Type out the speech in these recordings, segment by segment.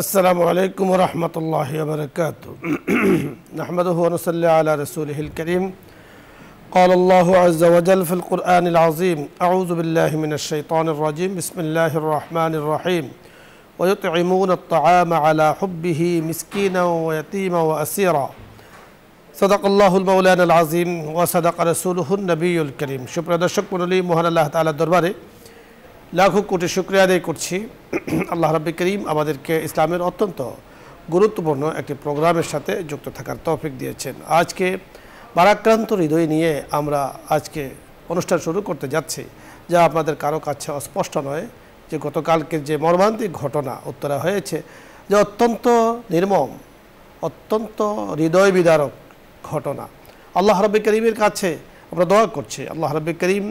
السلام عليكم ورحمة الله وبركاته نحمده ونصلي على رسوله الكريم قال الله عز وجل في القرآن العظيم أعوذ بالله من الشيطان الرجيم بسم الله الرحمن الرحيم ويطعمون الطعام على حبه مسكينا ويتيما وأسيرا صدق الله المولانا العظيم وصدق رسوله النبي الكريم شكرا দর্শক মণ্ডলী মহান আল্লাহ তাআলার দরবারে লাখো কোটি শুকরিয়া আদায় করছি আল্লাহ রাব্বুল করিম আমাদেরকে ইসলামের অত্যন্ত গুরুত্বপূর্ণ একটি প্রোগ্রামের সাথে যুক্ত থাকার তৌফিক দিয়েছেন। আজকে ভারাক্রান্ত হৃদয় নিয়ে আমরা আজকে অনুষ্ঠান শুরু করতে যাচ্ছি, যা আপনাদের কারো কাছে অস্পষ্ট নয় যে গতকালকের যে মর্মান্তিক ঘটনা উত্তরা হয়েছে, যে অত্যন্ত নির্মম, অত্যন্ত হৃদয় বিদারক ঘটনা। আল্লাহ রাব্বুল করিমের কাছে আমরা দোয়া করছি, আল্লাহ রাব্বুল করিম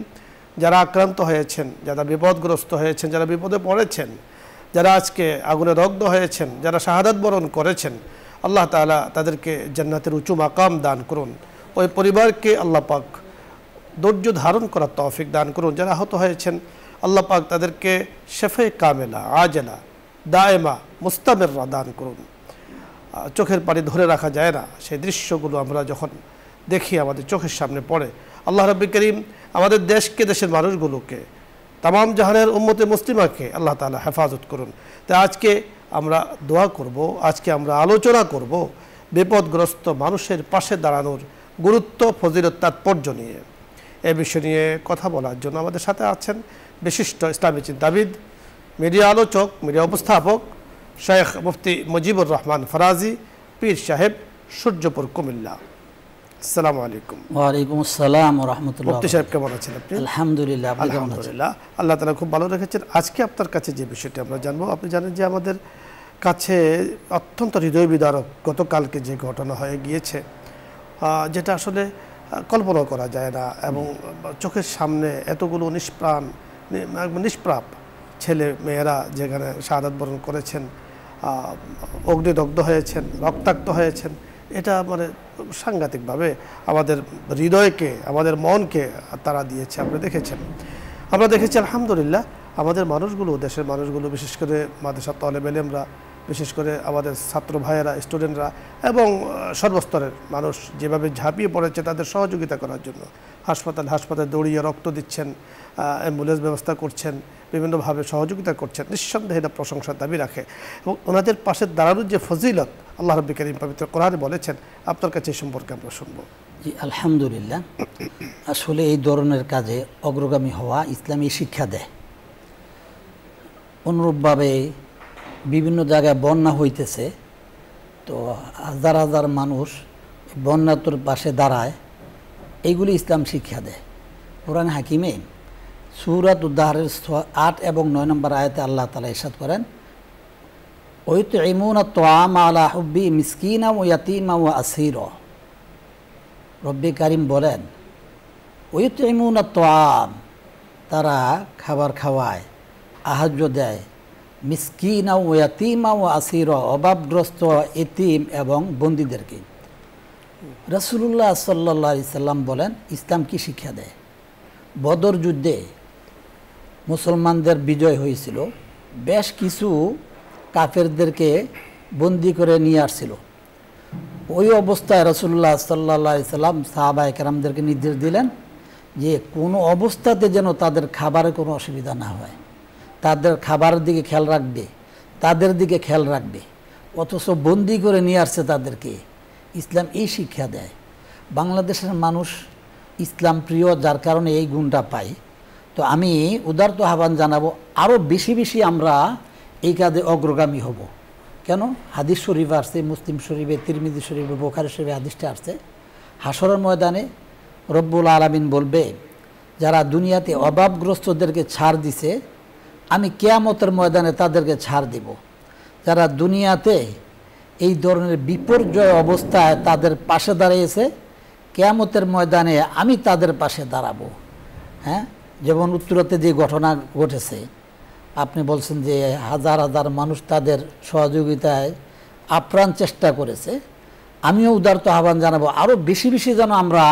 যারা আক্রান্ত হয়েছেন, যারা বিপদগ্রস্ত হয়েছেন, যারা বিপদে পড়েছেন, যারা আজকে আগুনে দগ্ধ হয়েছেন, যারা শাহাদাত বরণ করেছেন, আল্লাহ তাআলা তাদেরকে জান্নাতের উঁচু মাকাম দান করুন। ওই পরিবারকে আল্লাহ পাক ধৈর্য ধারণ করার তৌফিক দান করুন। যারা আহত হয়েছেন আল্লাহ পাক তাদেরকে শেফে কামেলা, আজেলা, দায়েমা, মুস্তামিররা দান করুন। চোখের পানি ধরে রাখা যায় না, সেই দৃশ্যগুলো আমরা যখন দেখি আমাদের চোখের সামনে পড়ে। আল্লাহ রাব্বুল করিম আমাদের দেশকে, দেশের মানুষগুলোকে, তামাম জাহানের উম্মতে মুসলিমাকে আল্লাহ তাআলা হেফাজত করুন। তাই আজকে আমরা দোয়া করব, আজকে আমরা আলোচনা করব বিপদগ্রস্ত মানুষের পাশে দাঁড়ানোর গুরুত্ব, ফজিলত, তাৎপর্য নিয়ে। এই বিষয় নিয়ে কথা বলার জন্য আমাদের সাথে আছেন বিশিষ্ট ইসলামী চিন্তাবিদ, মিডিয়া আলোচক, মিডিয়া উপস্থাপক শেখ মুফতি মুজিবুর রহমান ফরাজি পীর সাহেব, সূর্যপুর, কুমিল্লা। আসসালামু আলাইকুম। ওয়ালাইকুম আসসালাম ওয়া রাহমাতুল্লাহ। মুফতি সাহেব কেমন আছেন আপনি? আলহামদুলিল্লাহ। আলহামদুলিল্লাহ, আল্লাহ তাআলা খুব ভালো রেখেছেন। আজকে আপনার কাছে যে বিষয়টি আমরা জানবো, আপনি জানেন যে আমাদের কাছে অত্যন্ত হৃদয় বিদারক গতকালকে যে ঘটনা হয়ে গিয়েছে, যেটা আসলে কল্পনা করা যায় না, এবং চোখের সামনে এতগুলো নিষ্প্রাপ ছেলে মেয়েরা যেখানে শাহাদাত বরণ করেছেন, অগ্নিদগ্ধ হয়েছেন, রক্তাক্ত হয়েছেন, এটা মানে সাংঘাতিকভাবে আমাদের হৃদয়কে, আমাদের মনকে তারা দিয়েছে। আমরা দেখেছি আলহামদুলিল্লাহ আমাদের মানুষগুলো, দেশের মানুষগুলো, বিশেষ করে মাদ্রাসা তালেব ইলমরা, বিশেষ করে আমাদের ছাত্র ভাইয়েরা, স্টুডেন্টরা এবং সর্বস্তরের মানুষ যেভাবে ঝাঁপিয়ে পড়েছে তাদের সহযোগিতা করার জন্য। হাসপাতালে দৌড়িয়ে রক্ত দিচ্ছেন, অ্যাম্বুলেন্স ব্যবস্থা করছেন, বিভিন্নভাবে সহযোগিতা করছেন, নিঃসন্দেহে এটা প্রশংসার দাবি রাখে। এবং ওনাদের পাশে দাঁড়ানোর যে ফজিলত আল্লাহ রাব্বুল করিম পবিত্র কোরআনে বলেছেন, আপনার কাছে এই সম্পর্কে আমরা শুনব। জি আলহামদুলিল্লাহ। আসলে এই ধরনের কাজে অগ্রগামী হওয়া ইসলামী শিক্ষা দেয়। অনুরূপভাবে বিভিন্ন জায়গায় বন্যা হইতেছে, তো হাজার হাজার মানুষ বন্যাতুর পাশে দাঁড়ায়, এইগুলি ইসলাম শিক্ষা দেয়। কোরআন হাকিমে সূরাত উদ্দাহরের 8 এবং 9 নম্বর আয়াতে আল্লাহ তাআলা ইরশাদ করেন, ওয়ায়ুতঈমুনা আত-তাআমা আলা হুব্বি মিসকিনা ওয়া ইয়াতীমা ওয়া আসীরা। রব্বে কারীম বলেন, ওয়ায়ুতঈমুনা আত-তাআম, তারা খাবার খাওয়ায়, আহার্য দেয়, মিসকিনা ওয়া ইয়াতীমা ওয়া আসীরা, অভাবগ্রস্ত এতিম এবং বন্দীদেরকে। রাসূলুল্লাহ সাল্লাল্লাহু আলাইহি সাল্লাম বলেন, ইসলাম কি শিক্ষা দেয়? বদর যুদ্ধে মুসলমানদের বিজয় হয়েছিল, বেশ কিছু কাফেরদেরকে বন্দি করে নিয়ে আসছিল। ওই অবস্থায় রাসূলুল্লাহ সাল্লাল্লাহু আলাইহি সাল্লাম সাহাবায়ে কেরামদেরকে নির্দেশ দিলেন যে কোনো অবস্থাতে যেন তাদের খাবারে কোনো অসুবিধা না হয়, তাদের খাবারের দিকে খেয়াল রাখবে, তাদের দিকে খেয়াল রাখবে। অথচ বন্দি করে নিয়ে আসছে তাদেরকে। ইসলাম এই শিক্ষা দেয়। বাংলাদেশের মানুষ ইসলাম প্রিয়, যার কারণে এই গুণটা পাই। তো আমি উদারত আহ্বান জানাবো, আরও বেশি বেশি আমরা এই কাজে অগ্রগামী হব। কেন? হাদিস শরীফ আসছে, মুসলিম শরীফে, তিরমিজি শরীফে, বুখারী শরীফে হাদিসটা আসছে, হাসরের ময়দানে রব্বুল আলামিন বলবে, যারা দুনিয়াতে অভাবগ্রস্তদেরকে ছাড় দিছে, আমি কিয়ামতের ময়দানে তাদেরকে ছাড় দেব। যারা দুনিয়াতে এই ধরনের বিপর্যয় অবস্থায় তাদের পাশে দাঁড়িয়েছে, কিয়ামতের ময়দানে আমি তাদের পাশে দাঁড়াবো। হ্যাঁ, যেমন উত্তরাতে যে ঘটনা ঘটেছে, আপনি বলছেন যে হাজার হাজার মানুষ তাদের সহযোগিতায় আপ্রাণ চেষ্টা করেছে। আমিও উদারত আহ্বান জানাবো, আরও বেশি বেশি যেন আমরা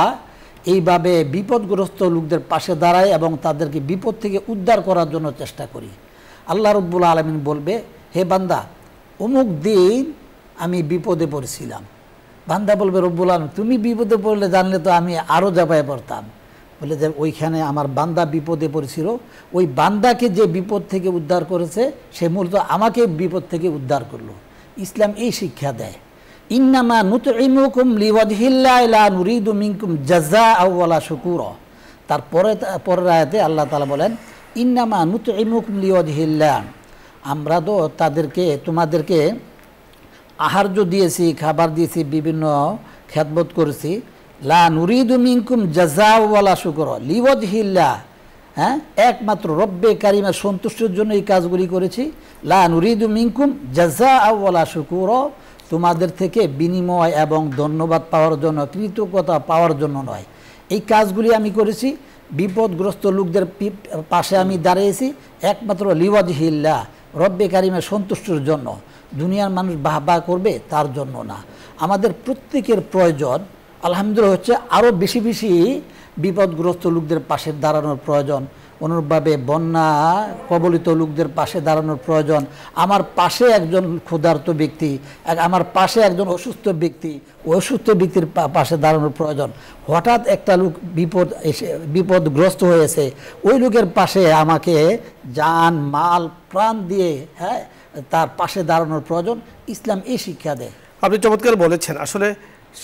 এইভাবে বিপদগ্রস্ত লোকদের পাশে দাঁড়াই এবং তাদেরকে বিপদ থেকে উদ্ধার করার জন্য চেষ্টা করি। আল্লাহ রাব্বুল আলামিন বলবে, হে বান্দা, অমুক দিন আমি বিপদে পড়েছিলাম। বান্দা বলবে রব্বুল আলামিন তুমি বিপদে পড়লে জানলে তো আমি আরও জাপায় পড়তাম। বলে যে ওইখানে আমার বান্দা বিপদে পড়েছিল, ওই বান্দাকে যে বিপদ থেকে উদ্ধার করেছে সে মূলত আমাকে বিপদ থেকে উদ্ধার করলো। ইসলাম এই শিক্ষা দেয়, ইন্নামা নুতইমুকুম লিওয়াজহিল্লাহ লা নুরিদু মিনকুম জাযাআ ওয়ালা শুকুরা। তারপরে পরের আয়াতে আল্লাহ তাআলা বলেন ইন্নামা নুতইমুকুম লিওয়াজহিল্লাহ, আমরা তো তোমাদেরকে আহার্য দিয়েছি, খাবার দিয়েছি, বিভিন্ন খেদমত করেছি। লা নুরিদু মিনকুম জাযাআ ওয়ালা শুকুরা লিওয়াজহিল্লাহ, হ্যাঁ, একমাত্র রব্বে কারিমের সন্তুষ্টির জন্য এই কাজগুলি করেছি। লা নুরিদু মিনকুম জাযাআ ওয়ালা শুকুরা, তোমাদের থেকে বিনিময় এবং ধন্যবাদ পাওয়ার জন্য, কৃতজ্ঞতা পাওয়ার জন্য নয়। এই কাজগুলি আমি করেছি, বিপদগ্রস্ত লোকদের পাশে আমি দাঁড়িয়েছি একমাত্র লিওয়াজহিল্লাহ, রব্বে কারিমের সন্তুষ্টির জন্য। দুনিয়ার মানুষ বাহবা করবে তার জন্য না। আমাদের প্রত্যেকের প্রয়োজন আলহামদুলিল্লাহ হচ্ছে আরও বেশি বেশি বিপদগ্রস্ত লোকদের পাশে দাঁড়ানোর প্রয়োজন, অনুরূপভাবে বন্যা কবলিত লোকদের পাশে দাঁড়ানোর প্রয়োজন। আমার পাশে একজন ক্ষুধার্ত ব্যক্তি, আমার পাশে একজন অসুস্থ ব্যক্তি, অসুস্থ ব্যক্তির পাশে দাঁড়ানোর প্রয়োজন। হঠাৎ একটা লোক বিপদগ্রস্ত হয়েছে, ওই লোকের পাশে আমাকে জান মাল প্রাণ দিয়ে, হ্যাঁ, তার পাশে দাঁড়ানোর প্রয়োজন। ইসলাম এই শিক্ষা দেয়। আপনি চমৎকার বলেছেন। আসলে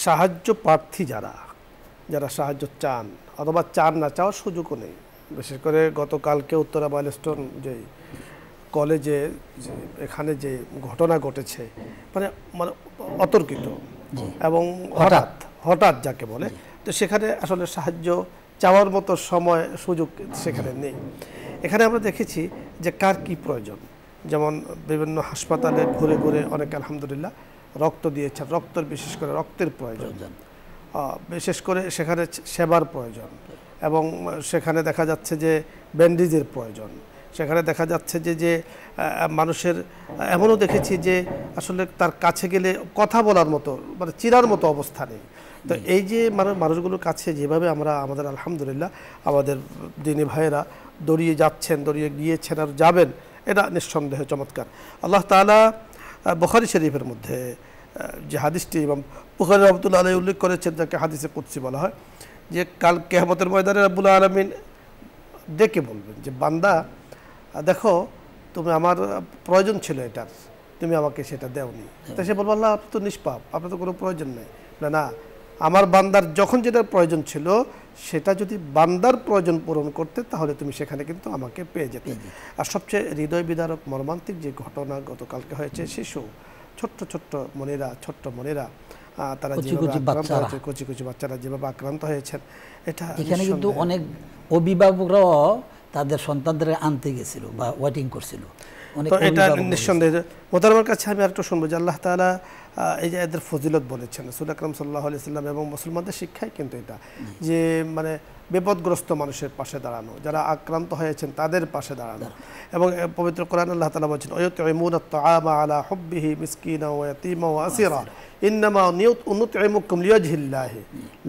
সাহায্য প্রার্থী যারা সাহায্য চান অথবা চান না, চাওয়ার সুযোগও নেই। বিশেষ করে গতকালকে উত্তরা মাইলস্টোন যে কলেজে এখানে যে ঘটনা ঘটেছে, মানে মানে অতর্কিত এবং হঠাৎ যাকে বলে, তো সেখানে আসলে সাহায্য চাওয়ার মতো সময় সুযোগ সেখানে নেই। এখানে আমরা দেখেছি যে কার কি প্রয়োজন। যেমন বিভিন্ন হাসপাতালে ঘুরে ঘুরে অনেকে আলহামদুলিল্লাহ রক্ত দিয়েছেন, বিশেষ করে রক্তের প্রয়োজন, বিশেষ করে সেখানে সেবার প্রয়োজন, এবং সেখানে দেখা যাচ্ছে যে ব্যান্ডেজের প্রয়োজন। সেখানে দেখা যাচ্ছে যে মানুষের এমনও দেখেছি যে আসলে তার কাছে গেলে কথা বলার মতো, মানে চিরার মতো অবস্থা নেই। তো এই যে মানুষগুলোর কাছে যেভাবে আমাদের আলহামদুলিল্লাহ আমাদের দিনী ভাইয়েরা দৌড়িয়ে যাচ্ছেন, দৌড়িয়ে গিয়েছেন আর যাবেন, এটা নিঃসন্দেহে চমৎকার। আল্লাহ তাআলা বুখারী শরীফের মধ্যে যে হাদিসটি ইমাম বুখারী রাহমাতুল্লাহ আলাইহি উল্লেখ করেছেন, যাকে হাদিসে কুদসি বলা হয়, যে কাল কিয়ামতের ময়দানে রব্বুল আলামিন ডেকে বলবেন যে বান্দা দেখো, তুমি আমার প্রয়োজন ছিল এটার, তুমি আমাকে সেটা দেওনি। তো সে বলবো আল্লাহ আপনি তো নিষ্পাপ, আপনার তো কোনো প্রয়োজন নেই। না, আমার বান্দার যখন যেটার প্রয়োজন ছিল সেটা যদি বান্দার প্রয়োজন পূরণ করতে, তাহলে তুমি সেখানে কিন্তু আমাকে পেয়ে যেতে। আর সবচেয়ে হৃদয় বিদারক মর্মান্তিক যে ঘটনা গতকালকে হয়েছে, শিশু ছোট্ট মনেরা তারা কচি কচি বাচ্চারা যেভাবে আক্রান্ত হয়েছেন, এটা এখানে কিন্তু অনেক অভিভাবকরাও তাদের সন্তানদের আনতে গেছিল বা ওয়েটিং করছিল। তো এটা নিঃসন্দেহে মোহতারামের কাছে আমি আরেকটু শুনবো যে আল্লাহ তাআলা এই যে এদের ফজিলত বলেছেন, রাসূল আকরাম সাল্লাল্লাহু আলাইহি সাল্লাম এবং মুসলমানদের শিক্ষাই কিন্তু এটা, যে মানে বিপদগ্রস্ত মানুষের পাশে দাঁড়ানো, যারা আক্রান্ত হয়েছেন তাদের পাশে দাঁড়ানো। এবং পবিত্র কোরআন আল্লাহ তাআলা বলেছেন ওয়ায়ুতঈমুনা আত-তাআমা আলা হুব্বিহি মিসকিনা ওয়া ইয়াতীমা ওয়া আসীরা ইন্নামা নুতঈমুকুম লিওয়াজহিল্লাহি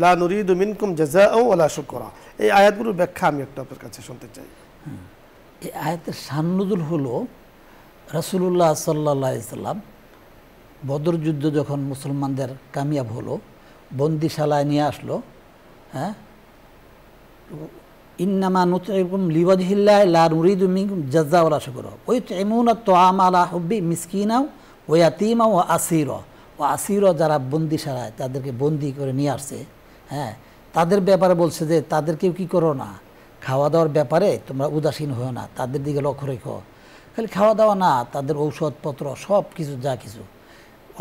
লা নুরিদু মিনকুম জাযাআ ওয়ালা শুকরা। এই আয়াতগুলোর ব্যাখ্যা আমি একটু আপনার কাছে শুনতে চাই। এই আয়াতের শানুজুল হলো রাসূলুল্লাহ সাল্লাল্লাহু আলাইহি সাল্লাম বদর যুদ্ধ যখন মুসলমানদের কামিয়াব হলো, বন্দিশালায় নিয়ে আসলো, হ্যাঁ, ইন্নামা নুতঈমুকুম লিওয়াজহিল্লাহি লা নুরিদু মিনকুম জাযাআ ওয়ালা শুকরা ওয়ায়ুতঈমুনা আত-তাআমা আলা হুব্বিহি মিসকিনা ওয়া ইয়াতীমা ওয়া আসীরা, যারা বন্দিশালায় তাদেরকে বন্দি করে নিয়ে আসছে, হ্যাঁ, তাদের ব্যাপারে বলছে যে তাদেরকেও কি করো না, খাওয়া দাওয়ার ব্যাপারে তোমরা উদাসীন হও না, তাদের দিকে লক্ষ্য রেখো। খালি খাওয়া দাওয়া না, তাদের ঔষধপত্র সব কিছু, যা কিছু।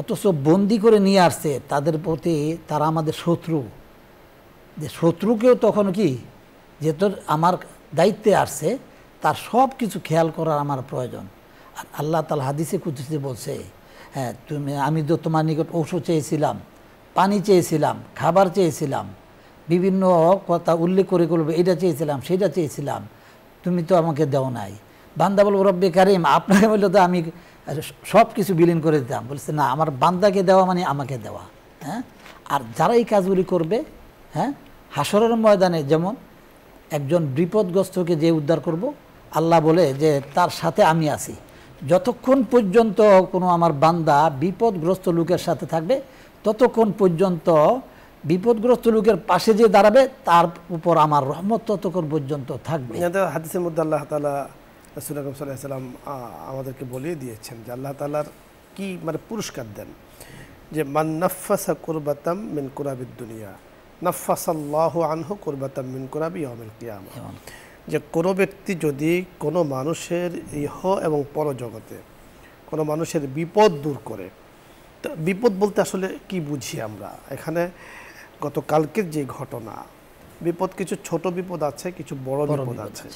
অথচ বন্দি করে নিয়ে আসছে, তাদের প্রতি তারা আমাদের শত্রু, যে শত্রুকেও তখন কি, যেহেতু আমার দায়িত্বে আসছে, তার সব কিছু খেয়াল করার আমার প্রয়োজন। আর আল্লাহ তাআলা হাদিসে কুদসিতে বলছে, হ্যাঁ, আমি তো তোমার নিকট ঔষধ চেয়েছিলাম, পানি চেয়েছিলাম, খাবার চেয়েছিলাম, বিভিন্ন কথা উল্লেখ করে করবে, এটা চেয়েছিলাম, সেটা চেয়েছিলাম, তুমি তো আমাকে দেও নাই। বান্দা বলবো রব্বে কারিম আপনাকে বললে তো আমি সব কিছু বিলীন করে দিতাম। বলছে না, আমার বান্দাকে দেওয়া মানে আমাকে দেওয়া। হ্যাঁ, আর যারা এই কাজগুলি করবে, হ্যাঁ, হাসরের ময়দানে যেমন একজন বিপদগ্রস্তকে যে উদ্ধার করব, আল্লাহ বলে যে তার সাথে আমি আছি। যতক্ষণ পর্যন্ত কোনো আমার বান্দা বিপদগ্রস্ত লোকের সাথে থাকবে, ততক্ষণ পর্যন্ত বিপদগ্রস্ত লোকের পাশে যে দাঁড়াবে তার উপর আমার রহমত ততক্ষণ পর্যন্ত থাকবে। হাদিসের মধ্যে আল্লাহ তাআলা রাসূল আকরাম সাল্লাল্লাহু আলাইহি ওয়াসাল্লাম আমাদেরকে বলিয়ে দিয়েছেন যে আল্লাহ তাআলার কি মানে পুরস্কার দেন, যে মান নাফাসা কুরবাতাম মিন কুরাবিদ দুনিয়া নাফাসাল্লাহু আনহু কুরবাতাম মিন কুরাবি ইয়াউমিল কিয়ামা। যে কোনো ব্যক্তি যদি কোনো মানুষের ইহ এবং পরজগতে কোনো মানুষের বিপদ দূর করে, তো বিপদ বলতে আসলে কি বুঝি আমরা এখানে? গতকালকের যে ঘটনা, বিপদ কিছু ছোট বিপদ আছে, কিছু বড় বিপদ আছে।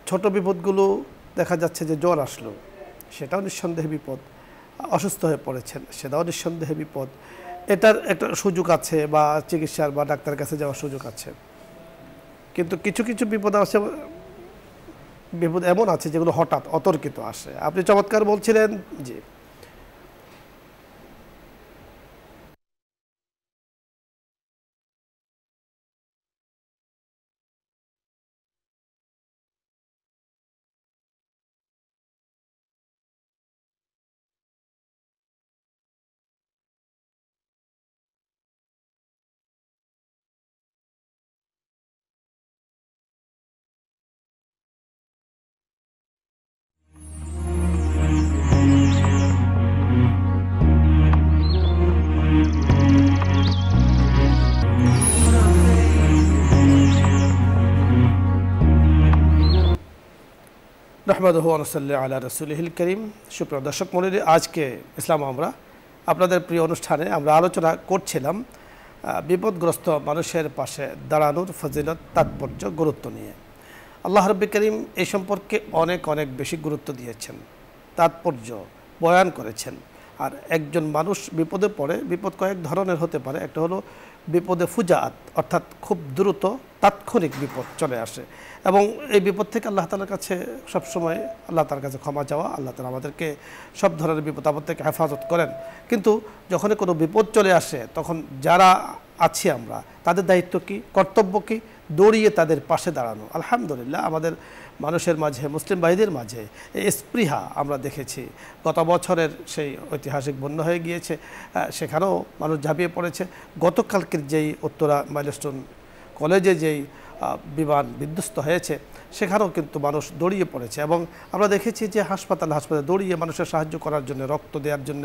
ছোট বিপদগুলো দেখা যাচ্ছে যে জ্বর আসলো, সেটাও নিঃসন্দেহে বিপদ। অসুস্থ হয়ে পড়েছেন, সেটাও নিঃসন্দেহে বিপদ। এটার একটা সুযোগ আছে, বা চিকিৎসার বা ডাক্তারের কাছে যাওয়ার সুযোগ আছে। কিন্তু কিছু কিছু বিপদ আছে, বিপদ এমন আছে যেগুলো হঠাৎ অতর্কিত আসে। আপনি চমৎকার বলছিলেন যে নাহমাদুহু ওয়া নুসাল্লি আলা রাসূলিহিল কারীম। সুপ্রিয় দর্শক মণ্ডলী, আজকে ইসলাম আমরা আপনাদের প্রিয় অনুষ্ঠানে আমরা আলোচনা করছিলাম বিপদগ্রস্ত মানুষের পাশে দাঁড়ানোর ফজিলত, তাৎপর্য, গুরুত্ব নিয়ে। আল্লাহ রাব্বুল কারীম এই সম্পর্কে অনেক অনেক বেশি গুরুত্ব দিয়েছেন, তাৎপর্য বয়ান করেছেন। আর একজন মানুষ বিপদে পড়ে, বিপদ কয়েক ধরনের হতে পারে। একটা হলো বিপদে ফুজাআত, অর্থাৎ খুব দ্রুত তাৎক্ষণিক বিপদ চলে আসে, এবং এই বিপদ থেকে আল্লাহ তাআলার কাছে সবসময় আল্লাহ তাআলার কাছে ক্ষমা চাওয়া। আল্লাহ তাআলা আমাদেরকে সব ধরনের বিপদ আপদ থেকে হেফাজত করেন। কিন্তু যখনই কোনো বিপদ চলে আসে, তখন যারা আছি আমরা, তাদের দায়িত্ব কি, কর্তব্য কি? দৌড়িয়ে তাদের পাশে দাঁড়ানো। আলহামদুলিল্লাহ, আমাদের মানুষের মাঝে, মুসলিম ভাইদের মাঝে এই স্পৃহা আমরা দেখেছি। গত বছরের সেই ঐতিহাসিক বন্যা হয়ে গিয়েছে, সেখানেও মানুষ ঝাঁপিয়ে পড়েছে। গতকালকের যেই উত্তরা মাইলস্টোন কলেজে যেই বিমান বিধ্বস্ত হয়েছে, সেখানেও কিন্তু মানুষ দৌড়িয়ে পড়েছে। এবং আমরা দেখেছি যে হাসপাতালে দৌড়িয়ে মানুষের সাহায্য করার জন্য, রক্ত দেওয়ার জন্য,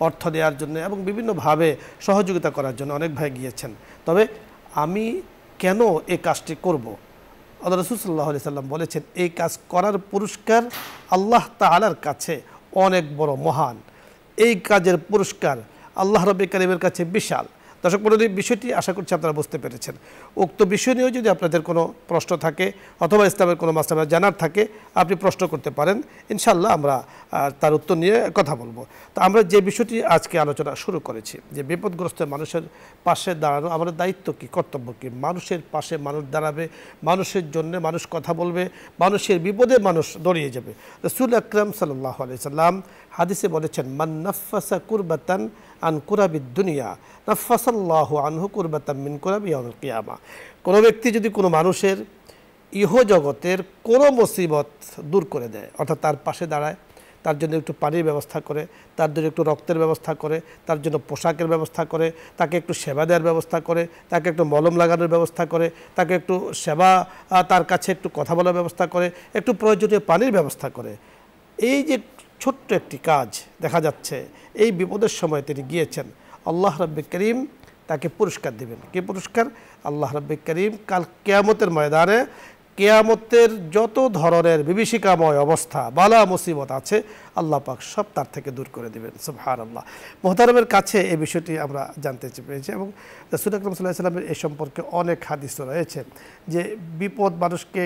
অর্থ দেওয়ার জন্য এবং বিভিন্নভাবে সহযোগিতা করার জন্য অনেক ভাই গিয়েছেন। তবে আমি কেন এই কাজটি করব? আল্লাহ রাসূল সাল্লাল্লাহু আলাইহি সাল্লাম বলেছেন, এই কাজ করার পুরস্কার আল্লাহ তাআলার কাছে অনেক বড়, মহান। এই কাজের পুরস্কার আল্লাহ রাব্বুল কারীমের কাছে বিশাল। দর্শক মণ্ডলী, বিষয়টি আশা করছি আপনারা বুঝতে পেরেছেন। উক্ত বিষয় নিয়েও যদি আপনাদের কোনো প্রশ্ন থাকে অথবা ইসলামের কোনো মাসলা জানার থাকে, আপনি প্রশ্ন করতে পারেন। ইনশাআল্লাহ আমরা তার উত্তর নিয়ে কথা বলবো। তো আমরা যে বিষয়টি আজকে আলোচনা শুরু করেছি, যে বিপদগ্রস্ত মানুষের পাশে দাঁড়ানো আমাদের দায়িত্ব কি, কর্তব্য কি? মানুষের পাশে মানুষ দাঁড়াবে, মানুষের জন্য মানুষ কথা বলবে, মানুষের বিপদে মানুষ দৌড়িয়ে যাবে। রাসূল আকরাম সাল্লাল্লাহু আলাইহি সাল্লাম হাদিসে বলেছেন, মান নাফাসা কুরবাতান আন কুরাবিদ দুনিয়া নাফাসাল্লাহু আনহু কুরবাতাম মিন কুরাবি ইয়াউমিল কিয়ামা। কোনো ব্যক্তি যদি কোনো মানুষের ইহ জগতের কোনো মুসিবত দূর করে দেয়, অর্থাৎ তার পাশে দাঁড়ায়, তার জন্য একটু পানির ব্যবস্থা করে, তার জন্য একটু রক্তের ব্যবস্থা করে, তার জন্য পোশাকের ব্যবস্থা করে, তাকে একটু সেবা দেওয়ার ব্যবস্থা করে, তাকে একটু মলম লাগানোর ব্যবস্থা করে, তাকে একটু সেবা, তার কাছে একটু কথা বলার ব্যবস্থা করে, একটু প্রয়োজনীয় পানির ব্যবস্থা করে, এই যে ছোট্ট একটি কাজ দেখা যাচ্ছে, এই বিপদের সময় তিনি গিয়েছেন, আল্লাহ রাব্বুল কারীম তাকে পুরস্কার দেবেন। কি পুরস্কার? আল্লাহ রাব্বুল কারীম কাল কিয়ামতের ময়দানে কিয়ামতের যত ধরনের বিভীষিকাময় অবস্থা, বালা মুসিবত আছে, আল্লাহ পাক সব তার থেকে দূর করে দেবেন। সুবহানাল্লাহ। মুহতারামের কাছে এই বিষয়টি আমরা জানতে পেরেছি, এবং রাসূল আকরাম সাল্লাল্লাহু আলাইহি ওয়াসাল্লামের এই সম্পর্কে অনেক হাদিস রয়েছে যে বিপদ মানুষকে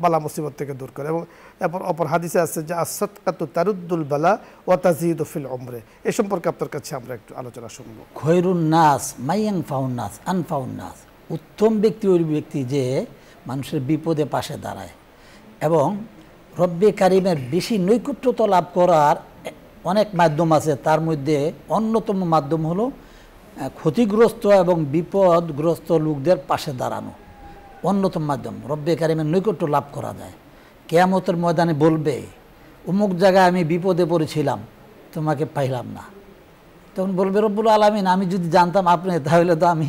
বালা মুসিবত থেকে দূর করে। এবং এরপর অপর হাদিসে আছে যে আস-সাদকাতু তারুদ্দুল বালা ওয়া তাজিদু ফিল উমরে। এই সম্পর্কে আপনার কাছে আমরা একটু আলোচনা শুনব। খয়রুন নাস মাইয়ানফাউন নাস আনফাউন নাস। উত্তম ব্যক্তি ওই ব্যক্তি যে মানুষের বিপদে পাশে দাঁড়ায়। এবং রব্বে কারিমের বেশি নৈকট্যতা লাভ করার অনেক মাধ্যম আছে, তার মধ্যে অন্যতম মাধ্যম হলো ক্ষতিগ্রস্ত এবং বিপদগ্রস্ত লোকদের পাশে দাঁড়ানো। অন্যতম মাধ্যম রব্বে কারিমের নৈকট্য লাভ করা যায়। কিয়ামতের ময়দানে বলবে, অমুক জায়গায় আমি বিপদে পড়েছিলাম, তোমাকে পাইলাম না। তখন বলবে রব্বুল আলামিন, আমি যদি জানতাম আপনি, তাহলে তো আমি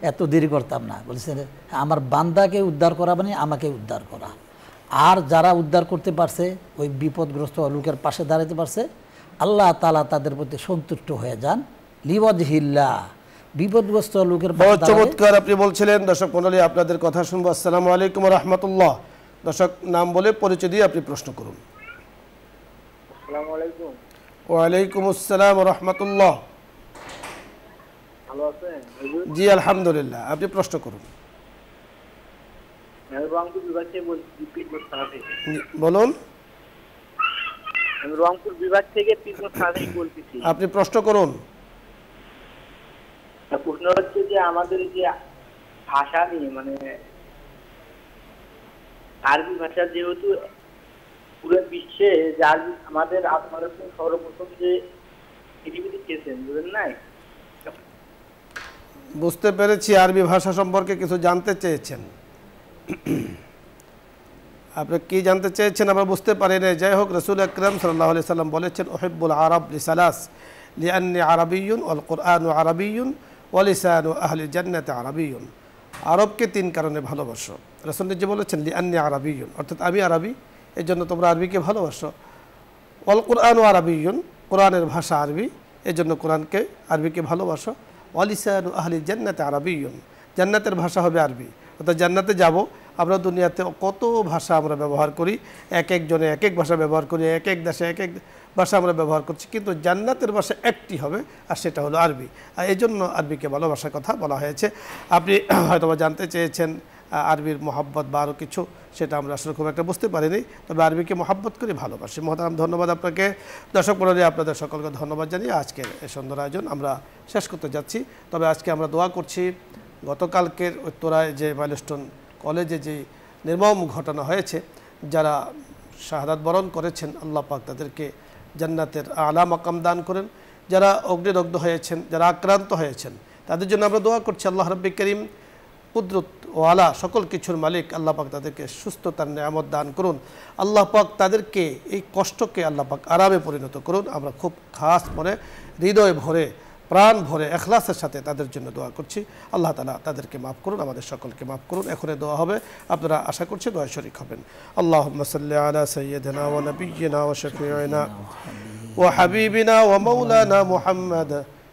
এত দেরি করতাম না। বলছে আমার বান্দাকে উদ্ধার করা মানে আমাকে উদ্ধার করা। আর যারা উদ্ধার করতে পারছে, ওই বিপদগ্রস্ত লোকের পাশে দাঁড়াতে পারছে, আল্লাহ তাআলা তাদের প্রতি সন্তুষ্ট হয়ে যান লিওয়াজহিল্লাহ। বিপদগ্রস্ত লোকের বহুত চমৎকার আপনি বলছিলেন। দর্শক মণ্ডলী, আপনাদের কথা শুনবো। আসসালামু আলাইকুম ওয়া রাহমাতুল্লাহ। দর্শক নাম বলে পরিচয় দিয়ে আপনি প্রশ্ন করুন। আসসালামু আলাইকুম। ওয়ালাইকুম আসসালাম ওয়া রাহমাতুল্লাহ। ভালো আছেন হুজুর? জি আলহামদুলিল্লাহ, আপনি প্রশ্ন করুন। আমি রংপুর বিভাগ থেকে বলছি, পীরগঞ্জ থানা থেকে। বলুন। আমি রংপুর বিভাগ থেকে পীরগঞ্জ থানা থেকে বলতেছি। আপনি প্রশ্ন করুন। প্রশ্ন হচ্ছে যে আমাদের যে ভাষা নিয়ে, মানে আরবি ভাষা যেহেতু পুরো বিশ্বে যে আরবি, আমাদের আপনাদের সর্বপ্রথম যে পৃথিবীতে চেয়েছেন, বুঝলেন নাই? বুঝতে পেরেছি, আরবি ভাষা সম্পর্কে কিছু জানতে চেয়েছেন। আপনি কি জানতে চেয়েছেন আমরা বুঝতে পারি না। যাই হোক, রাসূল আকরাম সাল্লাল্লাহু আলাইহি সাল্লাম বলেছেন, উহিব্বুল আরব লিসালাস লিআন্নী আরাবিয়্যুন ওয়াল কুরআনু আরাবিয়্যুন ওয়া লিসানু আহলি জান্নাতি আরাবিয়্যুন। আরবকে তিন কারণে ভালোবাসো। রাসূল নিজে বলেছেন লিআন্নী আরাবিয়্যুন, অর্থাৎ আমি আরবি, এই জন্য তোমরা আরবিকে ভালোবাসো। ওয়াল কুরআনু আরাবিয়্যুন, কোরআনের ভাষা আরবি, এই জন্য কোরআনকে আরবিকে ভালোবাসো। ওয়া লিসানু আহলি জান্নাতি আরাবিয়্যুন, জান্নাতের ভাষা হবে আরবি। অর্থাৎ জান্নাতে যাব, আমরা দুনিয়াতে কত ভাষা আমরা ব্যবহার করি, এক একজনে এক এক ভাষা ব্যবহার করি, এক এক দেশে এক এক ভাষা আমরা ব্যবহার করছি, কিন্তু জান্নাতের ভাষা একটি হবে, আর সেটা হলো আরবি। আর এই জন্য আরবিকে ভালোবাসার কথা বলা হয়েছে। আপনি হয়তো জানতে চেয়েছেন আরবির মহাব্বত বা আরও কিছু, সেটা আমরা আসলে খুব একটা বুঝতে পারিনি, তবে আরবিকে মহাব্বত করে ভালোবাসি। মহতারাম, ধন্যবাদ আপনাকে। দর্শক মণ্ডলী, আপনাদের সকলকে ধন্যবাদ জানিয়ে আজকের এই সুন্দর আয়োজন আমরা শেষ করতে যাচ্ছি। তবে আজকে আমরা দোয়া করছি, গতকালকের উত্তরায় যে মাইলস্টোন কলেজে যে নির্মম ঘটনা হয়েছে, যারা শাহাদাত বরণ করেছেন, আল্লাহ পাক তাদেরকে জান্নাতের আলা মাকাম দান করেন। যারা অগ্নিদগ্ধ হয়েছেন, যারা আক্রান্ত হয়েছেন, তাদের জন্য আমরা দোয়া করছি, আল্লাহ রাব্বি করিম কুদরত ওয়ালা, সকল কিছুর মালিক, আল্লাহ পাক তাদেরকে সুস্থতার নিয়ামত দান করুন। আল্লাহ পাক তাদেরকে এই কষ্টকে আল্লাহ পাক আরামে পরিণত করুন। আমরা খুব খাস মনে, হৃদয় ভরে, প্রাণ ভরে, এখলাসের সাথে তাদের জন্য দোয়া করছি। আল্লাহ তাআলা তাদেরকে মাফ করুন, আমাদের সকলকে মাফ করুন। এখনই দোয়া হবে, আপনারা আশা করছি দোয়া শরীক হবেন। আল্লাহুম্মা সাল্লি আলা সাইয়্যিদিনা ওয়া নাবিয়্যিনা ওয়া শাফিঈনা ওয়া হাবিবিনা ওয়া মাওলানা মুহাম্মদ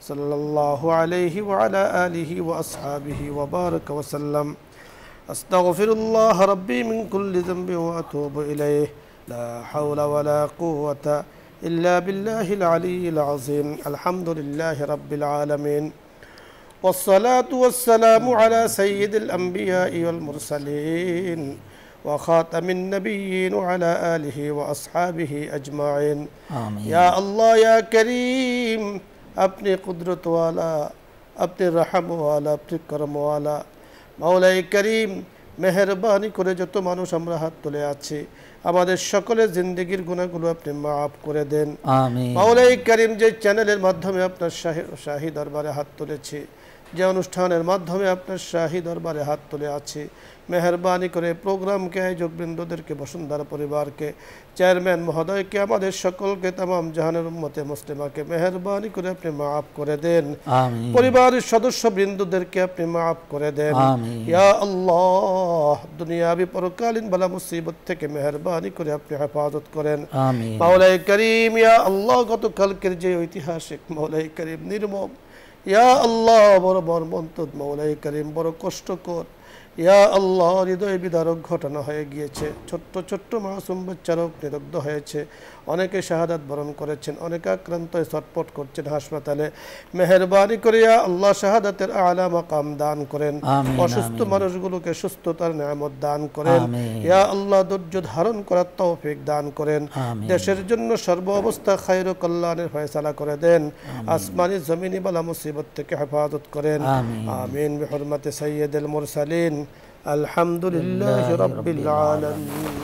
সাল্লাল্লাহু আলাইহি ওয়া আলা আলিহি ওয়া আসহাবিহি ওয়া বারাকা ওয়া সাল্লাম। আস্তাগফিরুল্লাহ রাব্বি মিন কুল্লি যামবি ওয়া আতুবু ইলাইহি, লা হাওলা ওয়া লা কুওয়াতা إلا بالله العلي العظيم. الحمد لله رب العالمين، والصلاة والسلام على سيد الأنبياء والمرسلين وخاتم النبيين وعلى آله وأصحابه أجمعين. آمين. يا الله يا كريم، अपनी कुदरत वाला, अपने रहम वाला, अपने करम वाला, मौलाए करीम, মেহেরবানি করে যত মানুষ আমরা হাত তুলে আছি, আমাদের সকলের জিন্দেগির গুনাহগুলো আপনি মাফ করে দেন। আমিন। মাওলাই করিম, যে চ্যানেলের মাধ্যমে আপনার শাহী দরবারে হাত তুলেছি, যে অনুষ্ঠানের মাধ্যমে আপনার শাহী দরবারে হাত তুলে আছি, মেহেরবানি করে প্রোগ্রামকে, আয়োজকবৃন্দদেরকে, বসুন্ধরা পরিবারকে, চেয়ারম্যান মহোদয়কে, আমাদের সকলকে, তামাম জাহানের উম্মতে মুসলিমাকে মেহেরবানি করে আপনি মাফ করে দেন। আমিন। পরিবারের সদস্যবৃন্দদেরকে আপনি মাফ করে দেন। আমিন। ইয়া আল্লাহ, দুনিয়াবি পরকালীন বালা মুসিবত থেকে মেহেরবানি করে আপনি হেফাজত করেন। আমিন। মাওলাই করিম, ইয়া আল্লাহ, গতকালকের যে ঐতিহাসিক মাওলাই করিম নির্মম, ইয়া আল্লাহ, বড় মর্মন্তুদ মাওলাই করিম, বড় কষ্টকর, ইয়া আল্লাহ, হৃদয় বিদারক ঘটনা হয়ে গিয়েছে। ছোট্ট ছোট্ট মাসুম বাচ্চারা নিদগ্ধ হয়েছে, অনেকে শাহাদাত বরণ করেছেন, অনেকে আক্রান্ত হয়ে ছটফট করছেন হাসপাতালে। মেহেরবানি করে ইয়া আল্লাহ শাহাদাতের আলা মাকাম দান করেন। অসুস্থ মানুষগুলোকে সুস্থতার নিয়ামত দান করেন। ইয়া আল্লাহ, ধৈর্য ধারণ করার তৌফিক দান করেন। দেশের জন্য সর্ব অবস্থা খায়র ও কল্যাণের ফয়সালা করে দেন। আসমানি জমিনি বালা মুসিবত থেকে হেফাজত করেন। আমিন। বিহুরমাতে সাইয়্যিদুল মুরসালিন, আলহামদুলিল্লাহি রাব্বিল আলামিন।